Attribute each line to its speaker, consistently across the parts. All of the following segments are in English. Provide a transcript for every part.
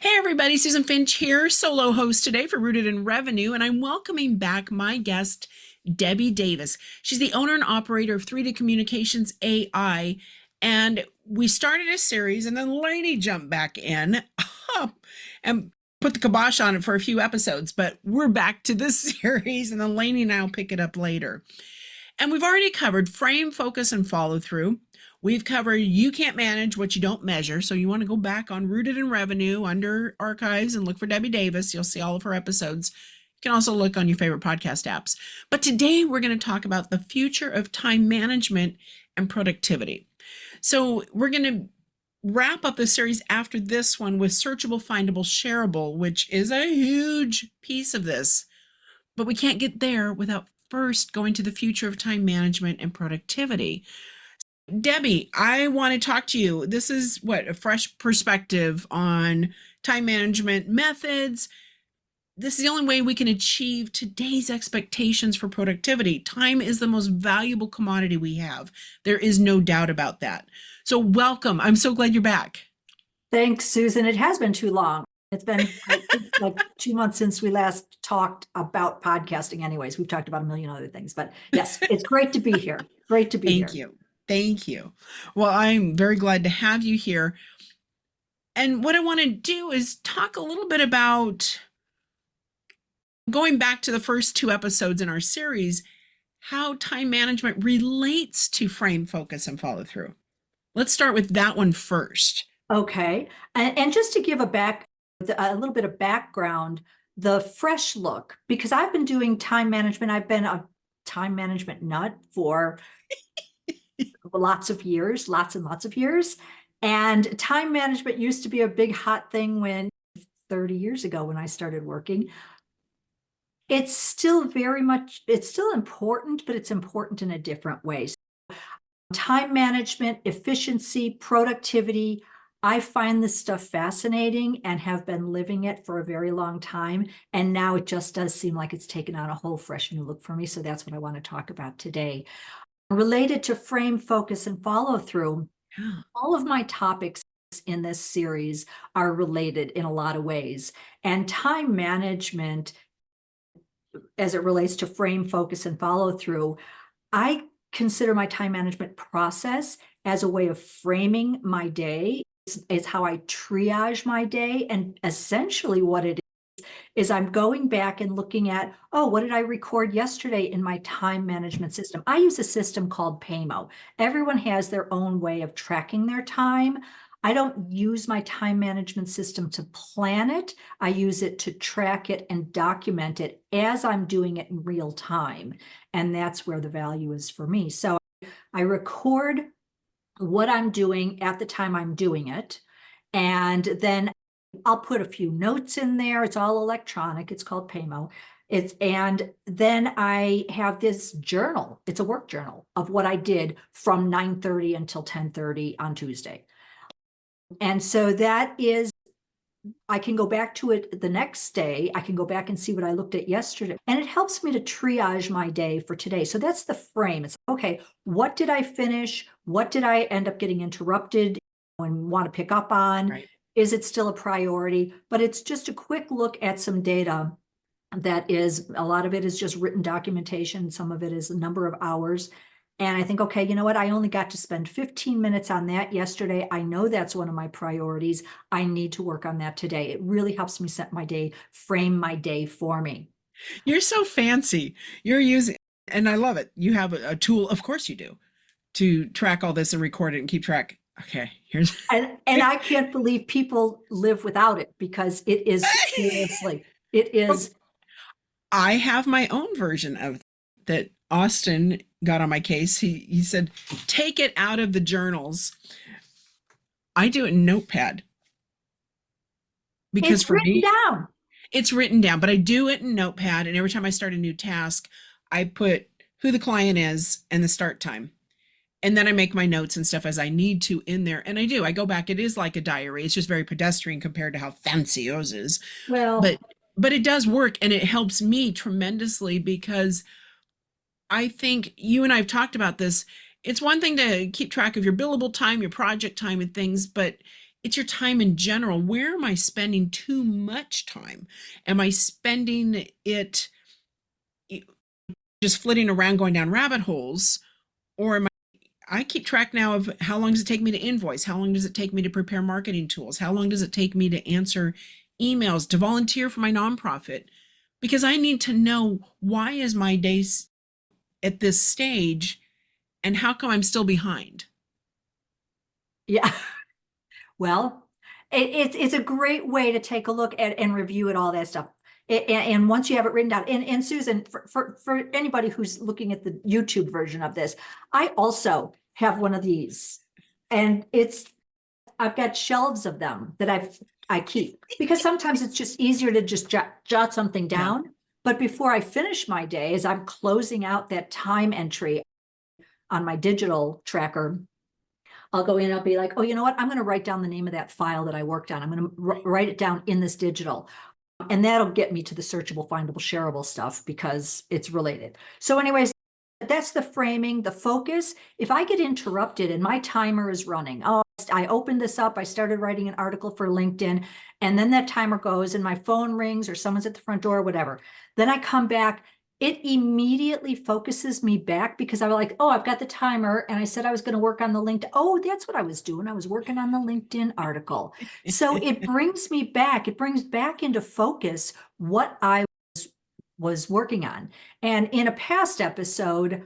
Speaker 1: Hey everybody, Susan Finch here, solo host today for Rooted in Revenue, and I'm welcoming back my guest, Debbie Davis. She's the owner and operator of 3D Communications AI, and we started a series, and then Lainey jumped back in and put the kibosh on it for a few episodes, but we're back to this series, and then Lainey and I will pick it up later. And we've already covered frame, focus, and follow through. We've covered you can't manage what you don't measure. So you want to go back on Rooted in Revenue under archives and look for Debbie Davis. You'll see all of her episodes. You can also look on your favorite podcast apps. But today we're going to talk about the future of time management and productivity. So we're going to wrap up the series after this one with searchable, findable, shareable, which is a huge piece of this. But we can't get there without first going to the future of time management and productivity. Debbie, I want to talk to you. This is a fresh perspective on time management methods. This is the only way we can achieve today's expectations for productivity. Time is the most valuable commodity we have. There is no doubt about that. So welcome. I'm so glad you're back.
Speaker 2: Thanks, Susan. It has been too long. It's been like 2 months since we last talked about podcasting anyways. We've talked about a million other things, but yes, it's great to be here. Great to be here.
Speaker 1: Thank you. Thank you. Well, I'm very glad to have you here. And what I want to do is talk a little bit about going back to the first 2 episodes in our series, how time management relates to frame, focus, and follow through. Let's start with that one first.
Speaker 2: Okay. And just to give a little bit of background, the fresh look, because I've been doing time management. I've been a time management nut for lots and lots of years. And time management used to be a big hot thing 30 years ago when I started working. It's still important, but it's important in a different way. So time management, efficiency, productivity, I find this stuff fascinating and have been living it for a very long time. And now it just does seem like it's taken on a whole fresh new look for me. So that's what I want to talk about today. Related to frame, focus, and follow through, all of my topics in this series are related in a lot of ways. And time management, as it relates to frame, focus, and follow through, I consider my time management process as a way of framing my day. It's how I triage my day. And essentially what it is I'm going back and looking at, what did I record yesterday in my time management system? I use a system called Paymo. Everyone has their own way of tracking their time. I don't use my time management system to plan it. I use it to track it and document it as I'm doing it in real time. And that's where the value is for me. So I record what I'm doing at the time I'm doing it. And then I'll put a few notes in there. It's all electronic. It's called Paymo. And then I have this journal. It's a work journal of what I did from 9:30 until 10:30 on Tuesday. And so that is, I can go back to it the next day. I can go back and see what I looked at yesterday. And it helps me to triage my day for today. So that's the frame. It's okay, what did I finish? What did I end up getting interrupted and want to pick up on?
Speaker 1: Right.
Speaker 2: Is it still a priority? But it's just a quick look at some data that is, a lot of it is just written documentation. Some of it is a number of hours. And I think, okay, you know what? I only got to spend 15 minutes on that yesterday. I know that's one of my priorities. I need to work on that today. It really helps me set my day, frame my day for me.
Speaker 1: You're so fancy. You're using, and I love it. You have a tool, of course you do, to track all this and record it and keep track. Okay, here's
Speaker 2: and I can't believe people live without it, because it is seriously, it is.
Speaker 1: I have my own version of that. Austin got on my case. He said, take it out of the journals. I do it in Notepad. Because
Speaker 2: it's written down.
Speaker 1: It's written down, but I do it in Notepad. And every time I start a new task, I put who the client is and the start time. And then I make my notes and stuff as I need to in there. And I go back. It is like a diary. It's just very pedestrian compared to how fancy yours is.
Speaker 2: Well,
Speaker 1: but it does work, and it helps me tremendously, because I think you and I have talked about this. It's one thing to keep track of your billable time, your project time and things, but it's your time in general. Where am I spending too much time? Am I spending it just flitting around going down rabbit holes? Or am I keep track now of how long does it take me to invoice? How long does it take me to prepare marketing tools? How long does it take me to answer emails, to volunteer for my nonprofit? Because I need to know, why is my day at this stage and how come I'm still behind?
Speaker 2: Yeah. Well, it's a great way to take a look at and review at all that stuff. And once you have it written down, and Susan, for anybody who's looking at the YouTube version of this, I also have one of these, and I've got shelves of them that I keep, because sometimes it's just easier to just jot something
Speaker 1: Yeah.
Speaker 2: down. But before I finish my day, as I'm closing out that time entry on my digital tracker, I'll go in and I'll be like, oh, you know what? I'm going to write down the name of that file that I worked on. I'm going to write it down in this digital. And that'll get me to the searchable, findable, shareable stuff because it's related. So anyways, that's the framing, the focus. If I get interrupted and my timer is running, oh, I opened this up, I started writing an article for LinkedIn, and then that timer goes and my phone rings or someone's at the front door, whatever. Then I come back, it immediately focuses me back because I'm like, oh, I've got the timer and I said I was going to work on the LinkedIn. Oh, that's what I was doing. I was working on the LinkedIn article. So it brings me back. It brings back into focus what I was working on. And in a past episode,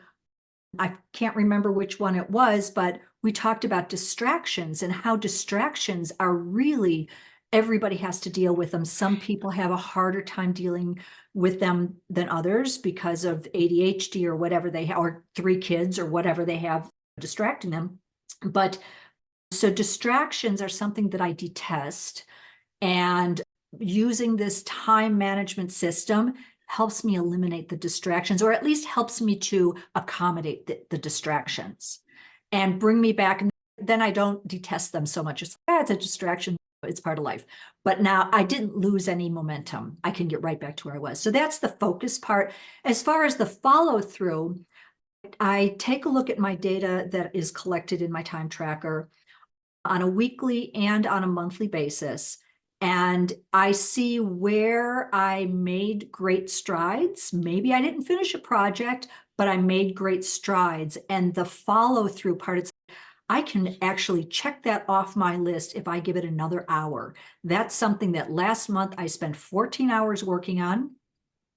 Speaker 2: I can't remember which one it was, but we talked about distractions and how distractions are really, everybody has to deal with them. Some people have a harder time dealing with them than others because of ADHD or whatever they have, or 3 kids or whatever they have distracting them. But so distractions are something that I detest. And using this time management system helps me eliminate the distractions, or at least helps me to accommodate the distractions and bring me back. And then I don't detest them so much. It's like, it's a distraction. It's part of life. But now I didn't lose any momentum. I can get right back to where I was. So that's the focus part. As far as the follow through, I take a look at my data that is collected in my time tracker on a weekly and on a monthly basis. And I see where I made great strides. Maybe I didn't finish a project, but I made great strides. And the follow through part, it's I can actually check that off my list if I give it another hour. That's something that last month I spent 14 hours working on.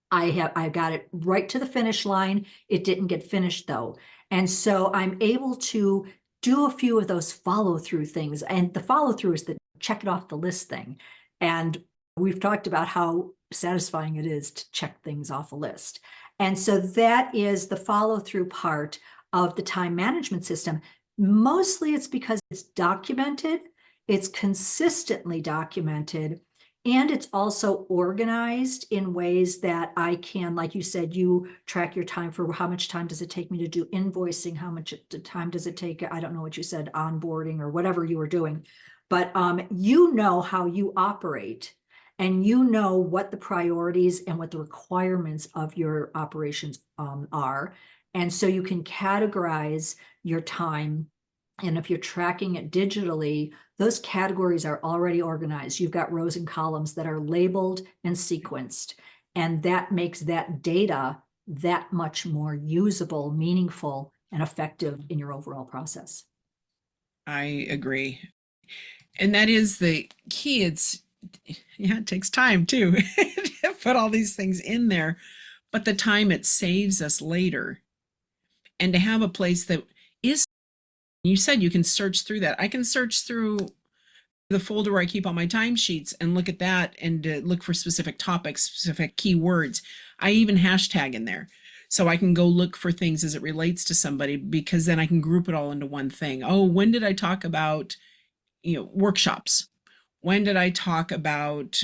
Speaker 2: I got it right to the finish line. It didn't get finished though. And so I'm able to do a few of those follow through things. And the follow through is the check it off the list thing. And we've talked about how satisfying it is to check things off a list. And so that is the follow through part of the time management system. Mostly it's because it's documented, it's consistently documented, and it's also organized in ways that I can, like you said, you track your time for how much time does it take me to do invoicing, how much time does it take, I don't know what you said, onboarding or whatever you were doing. But you know how you operate, and you know what the priorities and what the requirements of your operations are. And so you can categorize your time. And if you're tracking it digitally, those categories are already organized. You've got rows and columns that are labeled and sequenced. And that makes that data that much more usable, meaningful, and effective in your overall process.
Speaker 1: I agree. And that is the key. It takes time too to put all these things in there, but the time it saves us later. And to have a place that is, you said you can search through that. I can search through the folder where I keep all my timesheets and look at that and look for specific topics, specific keywords. I even hashtag in there. So I can go look for things as it relates to somebody, because then I can group it all into one thing. Oh, when did I talk about, workshops? When did I talk about,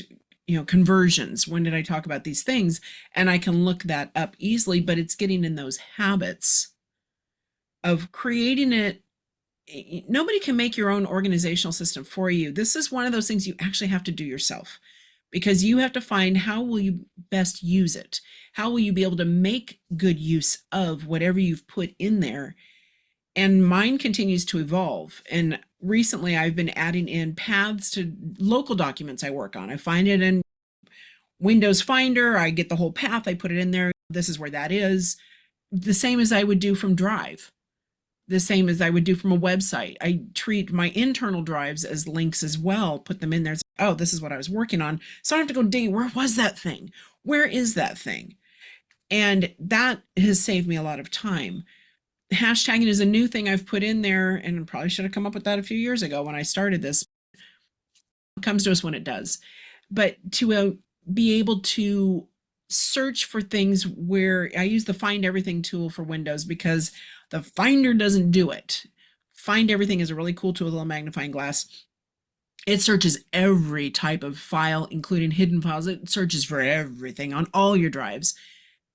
Speaker 1: conversions? When did I talk about these things? And I can look that up easily, but it's getting in those habits of creating it. Nobody can make your own organizational system for you. This is one of those things you actually have to do yourself, because you have to find how will you best use it? How will you be able to make good use of whatever you've put in there? And mine continues to evolve. And recently I've been adding in paths to local documents I work on. I find it in Windows Finder, I get the whole path, I put it in there. This is where that is. The same as I would do from Drive, the same as I would do from a website. I treat my internal drives as links as well, put them in there. Oh, this is what I was working on. So I don't have to go digging. Where was that thing? Where is that thing? And that has saved me a lot of time. Hashtagging is a new thing I've put in there, and I probably should have come up with that a few years ago when I started this. It comes to us when it does. But to be able to search for things where I use the Find Everything tool for Windows because the Finder doesn't do it. Find Everything is a really cool tool with a little magnifying glass. It searches every type of file, including hidden files. It searches for everything on all your drives.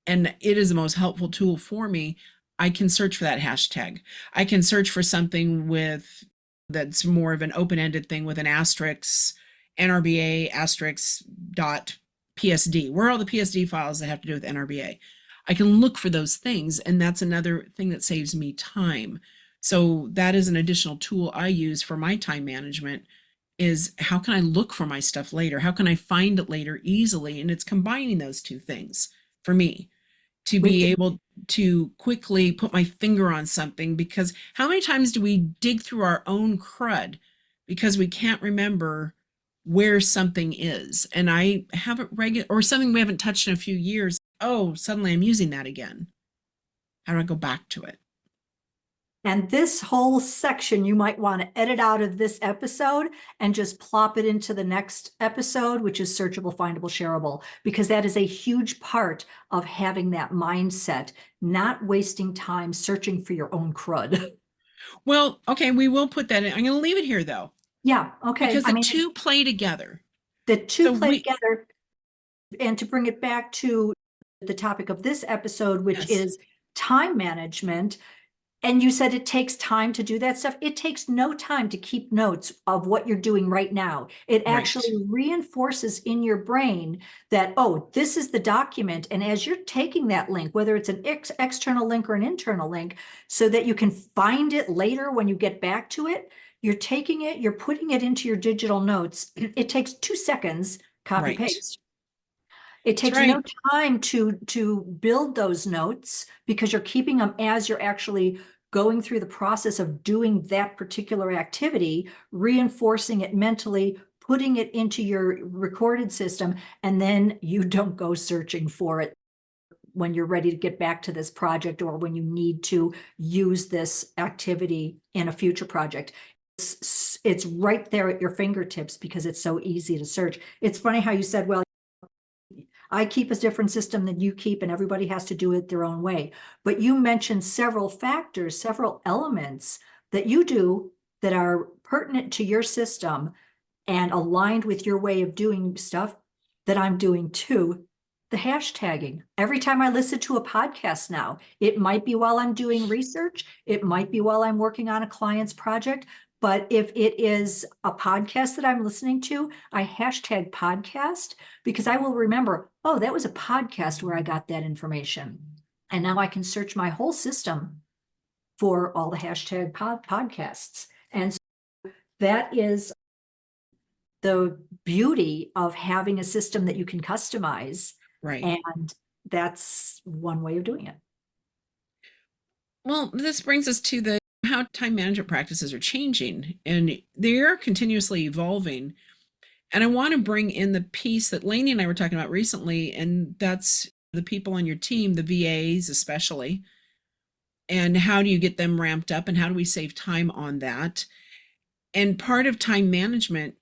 Speaker 1: And it is the most helpful tool for me. I can search for that hashtag. I can search for something with that's more of an open-ended thing with an asterisk, NRBA asterisk dot PSD. Where are all the PSD files that have to do with NRBA? I can look for those things, and that's another thing that saves me time. So that is an additional tool I use for my time management is how can I look for my stuff later? How can I find it later easily? And it's combining those two things for me to be able to quickly put my finger on something, because how many times do we dig through our own crud because we can't remember where something is? And I have it regular or something we haven't touched in a few years. Oh, suddenly I'm using that again. How do I go back to it?
Speaker 2: And this whole section, you might want to edit out of this episode and just plop it into the next episode, which is searchable, findable, shareable, because that is a huge part of having that mindset, not wasting time searching for your own crud.
Speaker 1: Well, okay, we will put that in. I'm going to leave it here though,
Speaker 2: Yeah, okay.
Speaker 1: because
Speaker 2: I
Speaker 1: the
Speaker 2: mean,
Speaker 1: two play together.
Speaker 2: the two
Speaker 1: So
Speaker 2: play
Speaker 1: we,
Speaker 2: together. And to bring it back to the topic of this episode, which
Speaker 1: yes,
Speaker 2: is time management, and you said it takes time to do that stuff. It takes no time to keep notes of what you're doing right now. It
Speaker 1: right,
Speaker 2: actually reinforces in your brain that, oh, this is the document. And as you're taking that link, whether it's an external link or an internal link, so that you can find it later when you get back to it, you're taking it, you're putting it into your digital notes. It takes 2 seconds, copy
Speaker 1: right.
Speaker 2: paste. It
Speaker 1: That's
Speaker 2: takes no
Speaker 1: right.
Speaker 2: time to build those notes because you're keeping them as you're actually going through the process of doing that particular activity, reinforcing it mentally, putting it into your recorded system, and then you don't go searching for it when you're ready to get back to this project or when you need to use this activity in a future project. It's right there at your fingertips because it's so easy to search. It's funny how you said, well, I keep a different system than you keep, and everybody has to do it their own way. But you mentioned several factors, several elements that you do that are pertinent to your system and aligned with your way of doing stuff that I'm doing too. The hashtagging. Every time I listen to a podcast now, it might be while I'm doing research, it might be while I'm working on a client's project, but if it is a podcast that I'm listening to, I hashtag podcast because I will remember, oh, that was a podcast where I got that information. And now I can search my whole system for all the hashtag podcasts. And so that is the beauty of having a system that you can customize.
Speaker 1: Right.
Speaker 2: And that's one way of doing it.
Speaker 1: Well, this brings us to the how time management practices are changing, and they are continuously evolving. And I want to bring in the piece that Lainey and I were talking about recently, and that's the people on your team, the VAs especially, and how do you get them ramped up and how do we save time on that? And part of time management,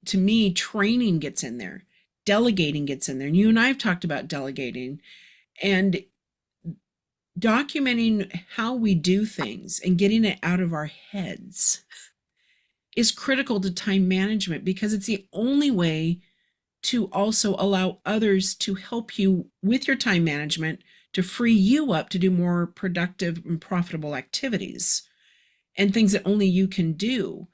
Speaker 1: to me, training gets in there, delegating gets in there. And you and I have talked about delegating and documenting how we do things and getting it out of our heads is critical to time management because it's the only way to also allow others to help you with your time management to free you up to do more productive and profitable activities and things that only you can do.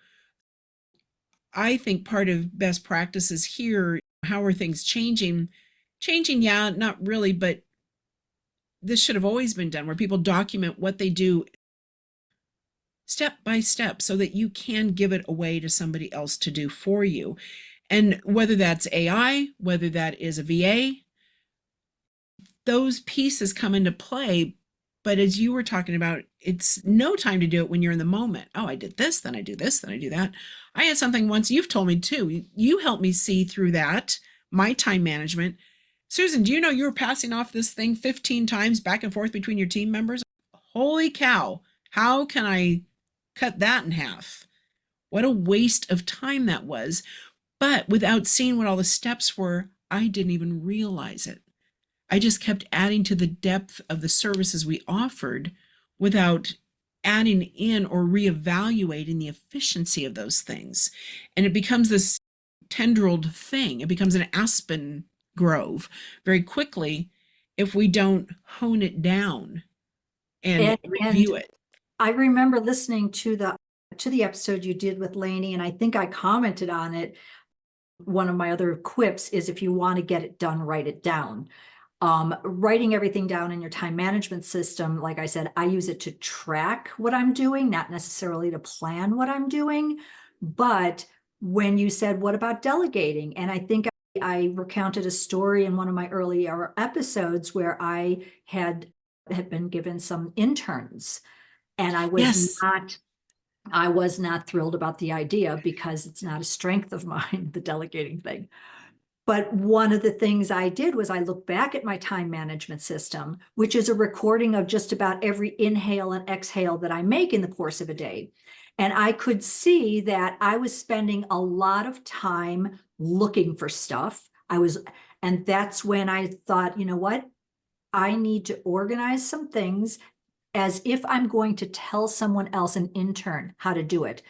Speaker 1: I think part of best practices here, how are things changing? Changing, yeah, not really, but this should have always been done where people document what they do step by step so that you can give it away to somebody else to do for you. And whether that's AI, whether that is a VA, those pieces come into play. But as you were talking about, it's no time to do it when you're in the moment. Oh, I did this, then I do this, then I do that. I had something once, you've told me too. You helped me see through that, my time management. Susan, do you know you were passing off this thing 15 times back and forth between your team members? Holy cow. How can I cut that in half? What a waste of time that was. But without seeing what all the steps were, I didn't even realize it. I just kept adding to the depth of the services we offered without adding in or reevaluating the efficiency of those things. And it becomes this tendrilled thing. It becomes an aspen grove very quickly if we don't hone it down and review it.
Speaker 2: I remember listening to the episode you did with Lainey, and I think I commented on it. One of my other quips is, if you want to get it done, write it down. Writing everything down in your time management system, like I said, I use it to track what I'm doing, not necessarily to plan what I'm doing. But when you said, what about delegating? And I think I recounted a story in one of my earlier episodes where I had been given some interns, and I was not thrilled about the idea, because it's not a strength of mine, the delegating thing. But one of the things I did was I looked back at my time management system, which is a recording of just about every inhale and exhale that I make in the course of a day. And I could see that I was spending a lot of time looking for stuff. And that's when I thought, you know what? I need to organize some things as if I'm going to tell someone else, an intern, how to do it.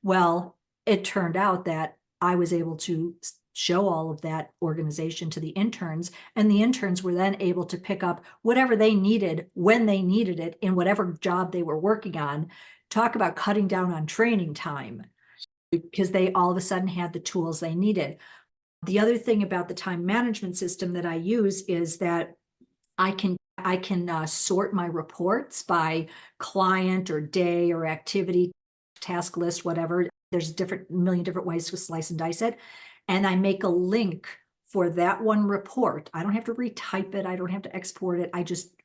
Speaker 2: Well, it turned out that I was able to show all of that organization to the interns, and the interns were then able to pick up whatever they needed when they needed it in whatever job they were working on. Talk about cutting down on training time, because they all of a sudden had the tools they needed. The other thing about the time management system that I use is that I can sort my reports by client or day or activity, task list, whatever. There's million different ways to slice and dice it. And I make a link for that one report. I don't have to retype it. I don't have to export it. I just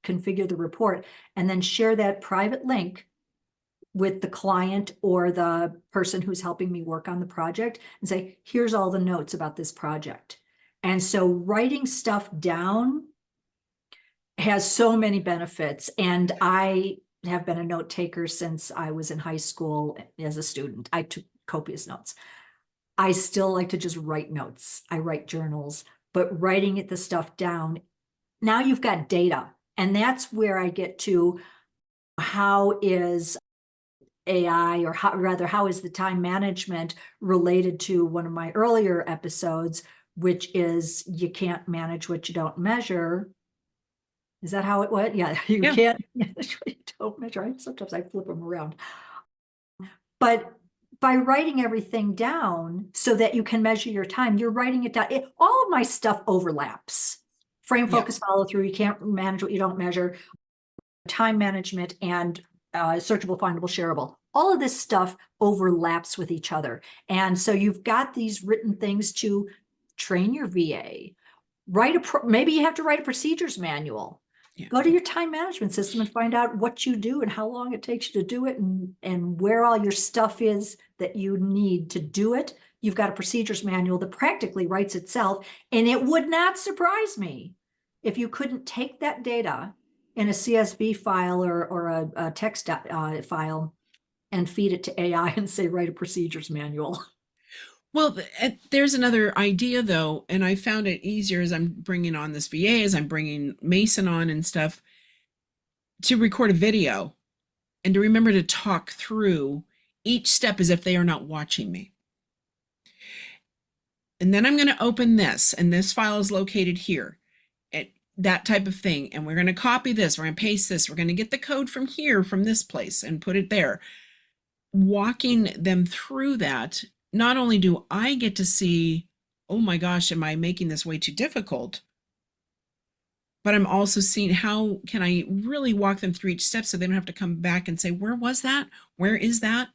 Speaker 2: configure the report and then share that private link with the client or the person who's helping me work on the project and say, here's all the notes about this project. And so writing stuff down has so many benefits. And I have been a note taker since I was in high school as a student. I took copious notes. I still like to just write notes. I write journals, but writing the stuff down, now you've got data. And that's where I get to, how is AI, or how is the time management related to one of my earlier episodes, which is, you can't manage what you don't measure. Is that how it went? Yeah, you can't manage what you don't measure. Sometimes I flip them around. But by writing everything down so that you can measure your time, you're writing it down. All of my stuff overlaps. Frame, focus, follow through. You can't manage what you don't measure. Time management and searchable, findable, shareable. All of this stuff overlaps with each other. And so you've got these written things to train your VA. Maybe you have to write a procedures manual. Go to your time management system and find out what you do and how long it takes you to do it, and where all your stuff is that you need to do it. You've got a procedures manual that practically writes itself. And it would not surprise me if you couldn't take that data in a CSV file or a text file and feed it to AI and say, write a procedures manual.
Speaker 1: Well, there's another idea though, and I found it easier as I'm bringing on this VA, as I'm bringing Mason on and stuff, to record a video and to remember to talk through each step as if they are not watching me. And then I'm going to open this, and this file is located here, that type of thing. And we're going to copy this, we're going to paste this, we're going to get the code from here, from this place, and put it there. Walking them through that, not only do I get to see, oh my gosh, am I making this way too difficult? but I'm also seeing how can I really walk them through each step so they don't have to come back and say, where was that? Where is that?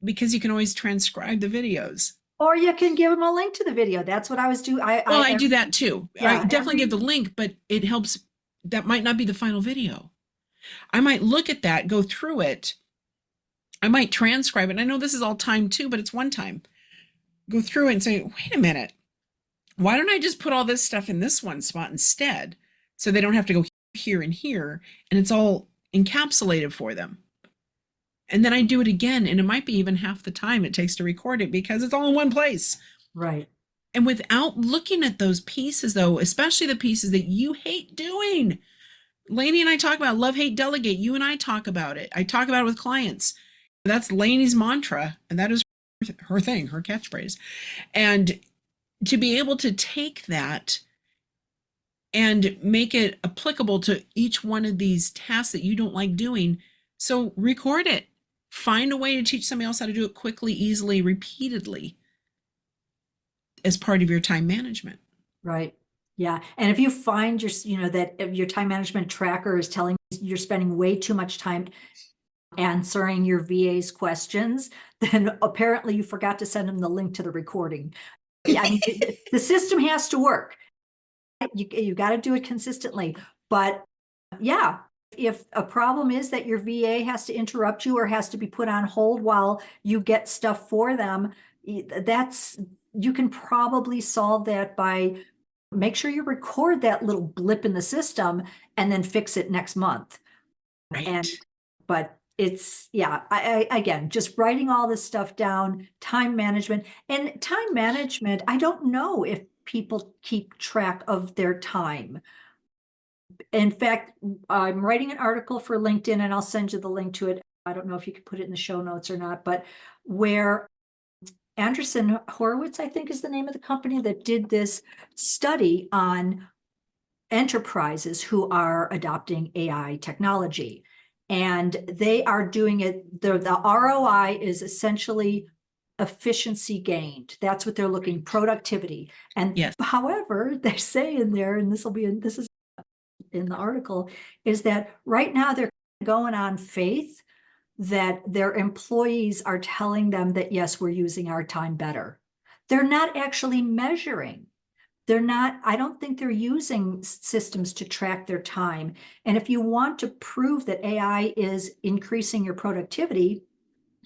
Speaker 1: Because you can always transcribe the videos.
Speaker 2: Or you can give them a link to the video. That's what I was doing.
Speaker 1: Well, I do that too. I
Speaker 2: Yeah,
Speaker 1: definitely give the link, but it helps. That might not be the final video. I might look at that, go through it. I might transcribe it. I know this is all time too, but it's one time. Go through it and say, wait a minute, why don't I just put all this stuff in this one spot instead? So they don't have to go here and here, and it's all encapsulated for them. And then I do it again, and it might be even half the time it takes to record it because it's all in one place.
Speaker 2: right.
Speaker 1: And without looking at those pieces, though, especially the pieces that you hate doing, Lainey and I talk about love, hate, delegate. You and I talk about it. I talk about it with clients. That's Lainey's mantra, and that is her thing, her catchphrase. And to be able to take that and make it applicable to each one of these tasks that you don't like doing. So record it. Find a way to teach somebody else how to do it quickly, easily, repeatedly as part of your time management.
Speaker 2: Right. Yeah. And if you find that if your time management tracker is telling you you're spending way too much time answering your VA's questions, then apparently you forgot to send them the link to the recording. Yeah, I mean, the system has to work. You got to do it consistently. But yeah, if a problem is that your VA has to interrupt you or has to be put on hold while you get stuff for them, you can probably solve that by make sure you record that little blip in the system and then fix it next month.
Speaker 1: Right.
Speaker 2: But it's, yeah, I again, just writing all this stuff down, time management. And time management, I don't know if people keep track of their time. In fact, I'm writing an article for LinkedIn and I'll send you the link to it. I don't know if you could put it in the show notes or not, but where Andreessen Horowitz, I think is the name of the company that did this study on enterprises who are adopting AI technology. And they are doing it, the ROI is essentially efficiency gained. That's what they're looking, productivity. And
Speaker 1: Yes.
Speaker 2: however, they say in there, and this is in the article, is that right now they're going on faith that their employees are telling them that, yes, we're using our time better. They're not actually measuring. I don't think they're using systems to track their time. And if you want to prove that AI is increasing your productivity,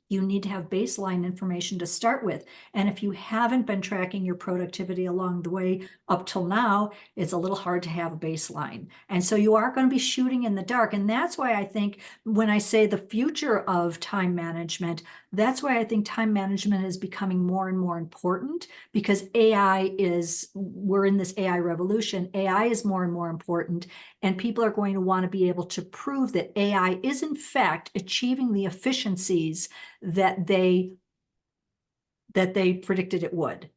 Speaker 2: you need to have baseline information to start with. And if you haven't been tracking your productivity along the way up till now, it's a little hard to have a baseline. And so you are going to be shooting in the dark. And that's why I think when I say the future of time management, that's why I think time management is becoming more and more important, because we're in this AI revolution. AI is more and more important, and people are going to want to be able to prove that AI is in fact achieving the efficiencies that they predicted it would,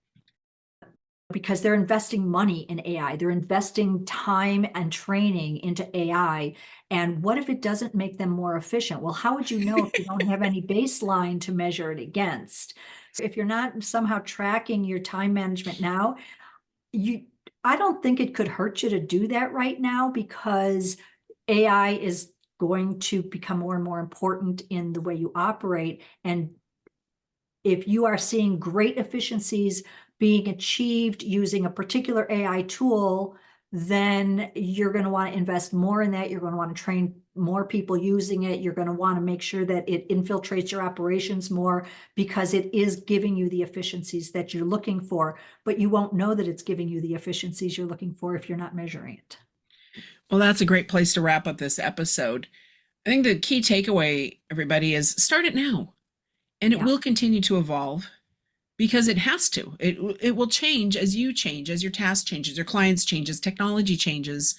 Speaker 2: because they're investing money in AI. They're investing time and training into AI. And what if it doesn't make them more efficient? Well, how would you know if you don't have any baseline to measure it against? So if you're not somehow tracking your time management now, I don't think it could hurt you to do that right now, because AI is going to become more and more important in the way you operate. And if you are seeing great efficiencies being achieved using a particular AI tool, then you're going to want to invest more in that. You're going to want to train more people using it. You're going to want to make sure that it infiltrates your operations more, because it is giving you the efficiencies that you're looking for. But you won't know that it's giving you the efficiencies you're looking for if you're not measuring it.
Speaker 1: Well, that's a great place to wrap up this episode. I think the key takeaway, everybody, is start it now. And it will continue to evolve, because it has to. It will change as you change, as your task changes, your clients change, as technology changes,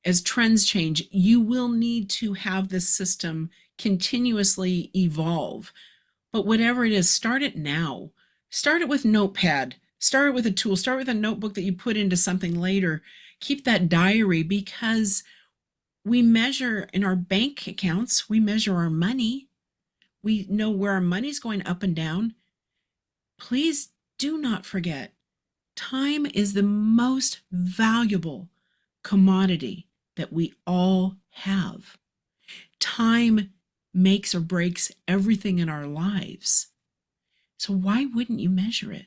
Speaker 1: as trends change. You will need to have this system continuously evolve. But whatever it is, start it now. Start it with Notepad. Start it with a tool. Start with a notebook that you put into something later. Keep that diary, because we measure in our bank accounts, we measure our money. We know where our money's going up and down. Please do not forget, time is the most valuable commodity that we all have. Time makes or breaks everything in our lives. So why wouldn't you measure it?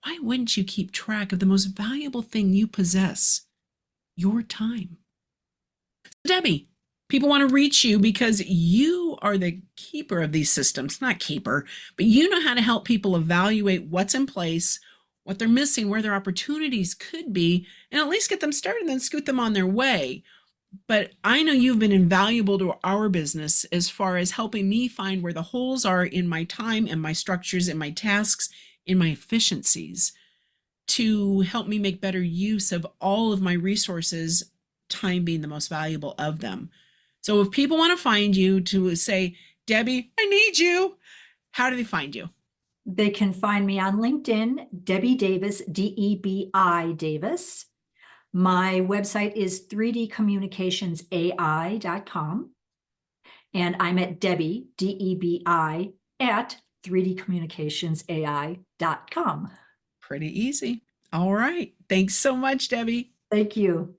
Speaker 1: Why wouldn't you keep track of the most valuable thing you possess, your time? Debbie, people want to reach you because you are the keeper of these systems, not keeper, but you know how to help people evaluate what's in place, what they're missing, where their opportunities could be, and at least get them started and then scoot them on their way. But I know you've been invaluable to our business as far as helping me find where the holes are in my time and my structures and my tasks, in my efficiencies, to help me make better use of all of my resources, time being the most valuable of them. So if people want to find you to say, Debbie, I need you, how do they find you?
Speaker 2: They can find me on LinkedIn, Debbie Davis, Debi Davis. My website is 3dcommunicationsai.com. And I'm at Debi, Debi, at 3dcommunicationsai.com.
Speaker 1: Pretty easy. All right. Thanks so much, Debbie.
Speaker 2: Thank you.